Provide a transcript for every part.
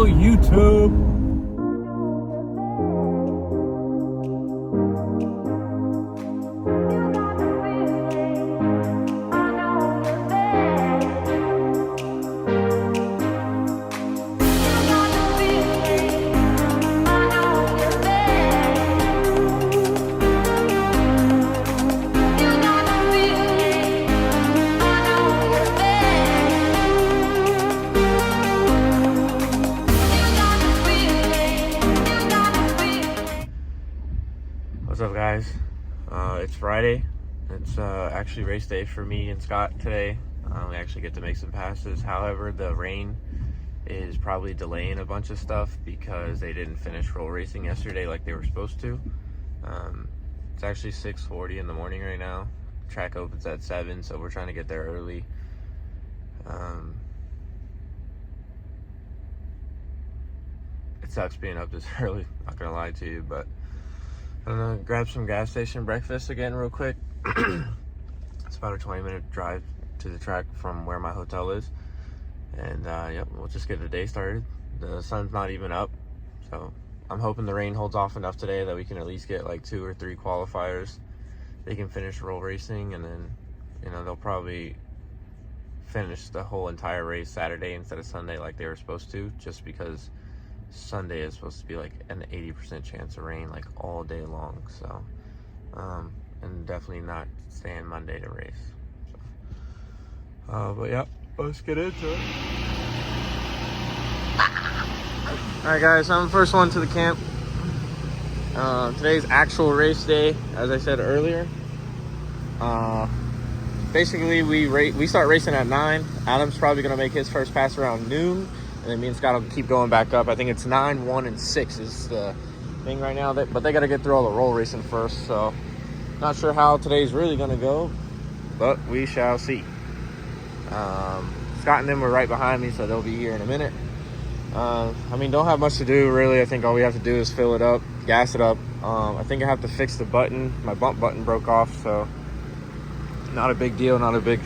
Hello, YouTube. What's up, guys? It's Friday. It's actually race day for me and Scott today. We actually get to make some passes. However, the rain is probably delaying a bunch of stuff because they didn't finish roll racing yesterday like they were supposed to. It's actually 6:40 in the morning right now. Track opens at 7, so we're trying to get there early. It sucks being up this early, not gonna lie to you, but I'm gonna grab some gas station breakfast again real quick. It's about a 20-minute drive to the track from where my hotel is. And yep, we'll just get the day started. The sun's not even up, so I'm hoping the rain holds off enough today that we can at least get like 2 or 3 qualifiers. They can finish roll racing, and then, you know, they'll probably finish the whole entire race Saturday instead of Sunday like they were supposed to, just because Sunday is supposed to be like an 80% chance of rain like all day long. So and definitely not staying Monday to race. So but yeah, let's get into it. All right, guys, I'm the first one to the camp. Today's actual race day, as I said earlier. Basically we start racing at 9. Adam's probably gonna make his first pass around noon, and then me and Scott will keep going back up. I think it's 9, 1, and 6 is the thing right now. But they got to get through all the roll racing first. So not sure how today's really going to go, but we shall see. Scott and them were right behind me, so they'll be here in a minute. I mean, don't have much to do, really. I think all we have to do is fill it up, gas it up. I think I have to fix the button. My bump button broke off, so not a big deal, not a big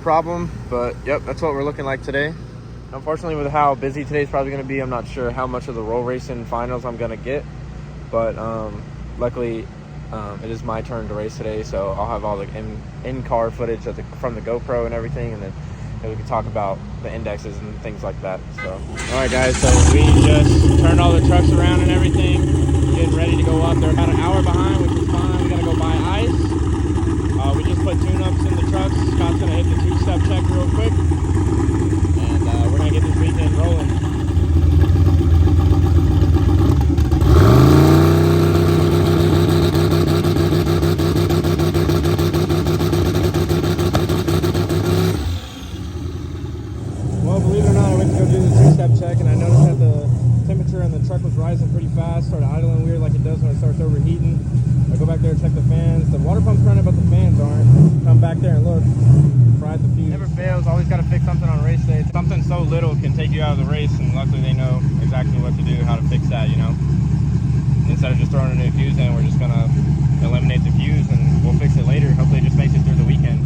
problem. But, yep, that's what we're looking like today. Unfortunately, with how busy today's probably going to be, I'm not sure how much of the roll racing finals I'm going to get. But luckily, it is my turn to race today, so I'll have all the in-car footage from the GoPro and everything, and then we can talk about the indexes and things like that. So, all right, guys, so we just turned all the trucks around and everything, getting ready to go up. They're about an hour behind, which is fine. We got to go buy ice. We just put tune-ups in the trucks. Scott's going to hit the 2-step check real quick. We're gonna get this weekend rolling. Well, believe it or not, I went to go do the 2-step check, and I noticed that the temperature in the truck was rising pretty fast, started idling weird like it does when it starts overheating. I go back there and check the fans. The water pump's running, but the fans aren't. Come back there and look. Fried the fuse. Never fails. Always got to fix something on race day. Something so little can take you out of the race, and luckily they know exactly what to do, how to fix that, you know. Instead of just throwing a new fuse in, we're just gonna eliminate the fuse and we'll fix it later. Hopefully it just makes it through the weekend.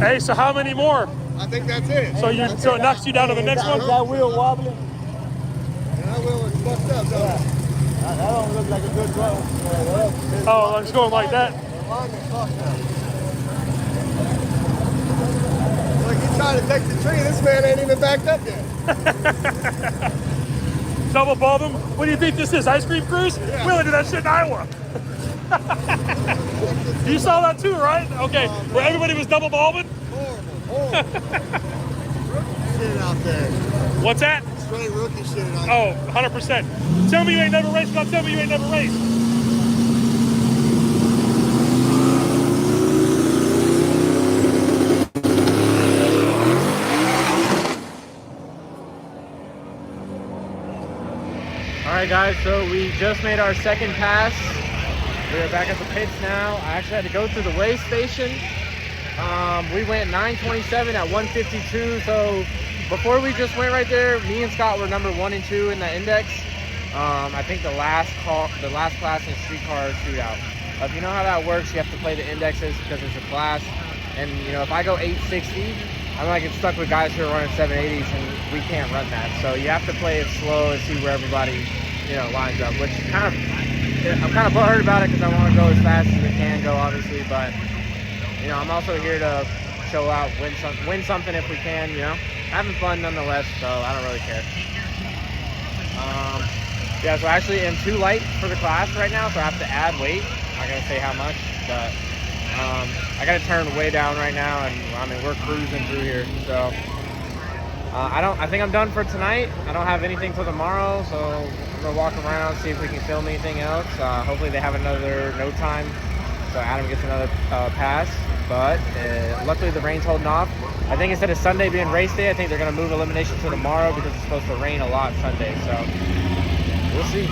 Hey, so how many more? I think that's it. So it knocks you down to the next one? Is that wheel wobbling? That wheel is fucked up, though. That don't look like a good drive. Oh, it's going like that? The line is fucked up. Like he's trying to take the tree. This man ain't even backed up yet. Double bulb him? What do you think this is? Ice cream cruise? Yeah. We only do that shit in Iowa. You saw that too, right? Okay, where everybody was double bulbing? Horrible. Shit out there. What's that? Straight rookie shit out there. Oh, 100%. Tell me you ain't never raced, don't tell me you ain't never raced. Alright guys, so we just made our second pass. We're back at the pits now. I actually had to go through the weigh station. We went 9:27 at 1:52. So before we just went right there, me and Scott were number 1 and 2 in the index. I think the last class in streetcar shootout. If you know how that works, you have to play the indexes because it's a class. And you know, if I go 860, I'm gonna get stuck with guys who are running 780s, and we can't run that. So you have to play it slow and see where everybody, you know, lines up. Which I'm kind of butthurt about it because I want to go as fast as we can go, obviously. But you know, I'm also here to show out, win something if we can. You know, having fun nonetheless. So I don't really care. Yeah, so I actually am too light for the class right now, so I have to add weight. I'm not gonna say how much, but I gotta turn way down right now, and I mean we're cruising through here. So I think I'm done for tonight. I don't have anything till tomorrow, so I'm gonna walk around, see if we can film anything else. Hopefully they have another no time, so Adam gets another pass. But luckily the rain's holding off. I think instead of Sunday being race day, I think they're gonna move elimination to tomorrow because it's supposed to rain a lot Sunday. So we'll see.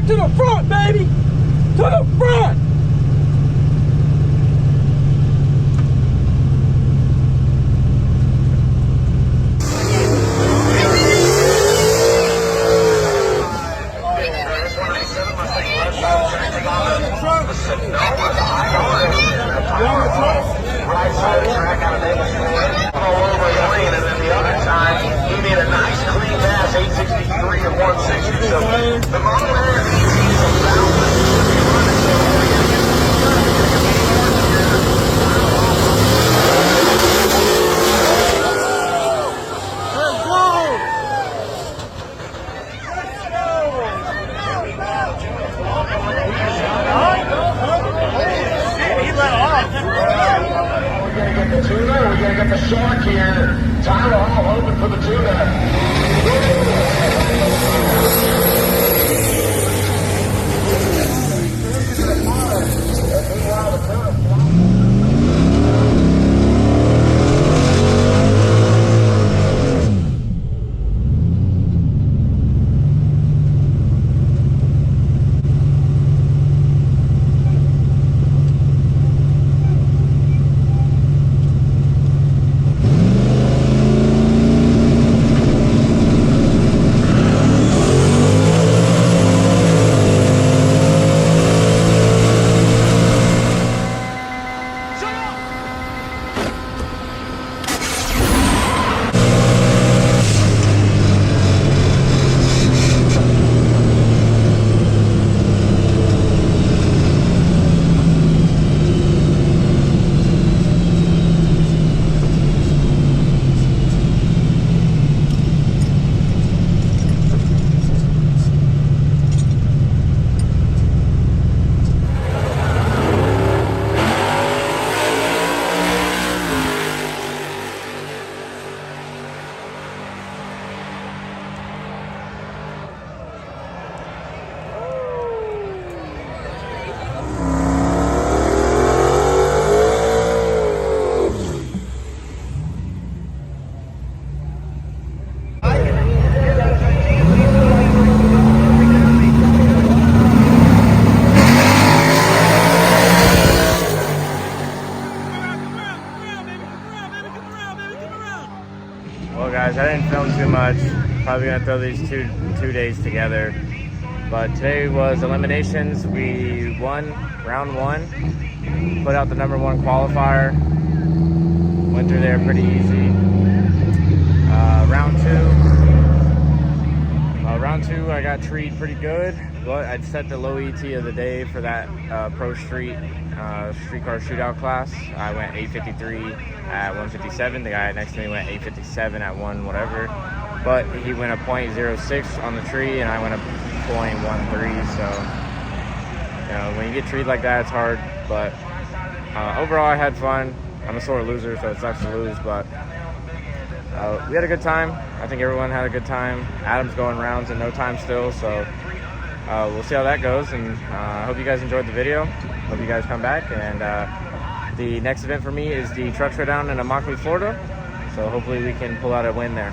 To the front, baby! To the front! guys. I didn't film too much. Probably gonna throw these two days together. But today was eliminations. We won round 1. Put out the #1 qualifier. Went through there pretty easy. Round two, I got treed pretty good. But I'd set the low ET of the day for that pro streetcar shootout class. I went 8:53 at 1:57. The guy next to me went 8:57 at 1 whatever. But he went a .06 on the tree, and I went a .13. So, you know, when you get treed like that, it's hard. But overall, I had fun. I'm a sore loser, so it sucks to lose. But we had a good time. I think everyone had a good time. Adam's going rounds in no time still, so we'll see how that goes. And I hope you guys enjoyed the video. Hope you guys come back. And the next event for me is the truck showdown in Immokalee, Florida. So hopefully we can pull out a win there.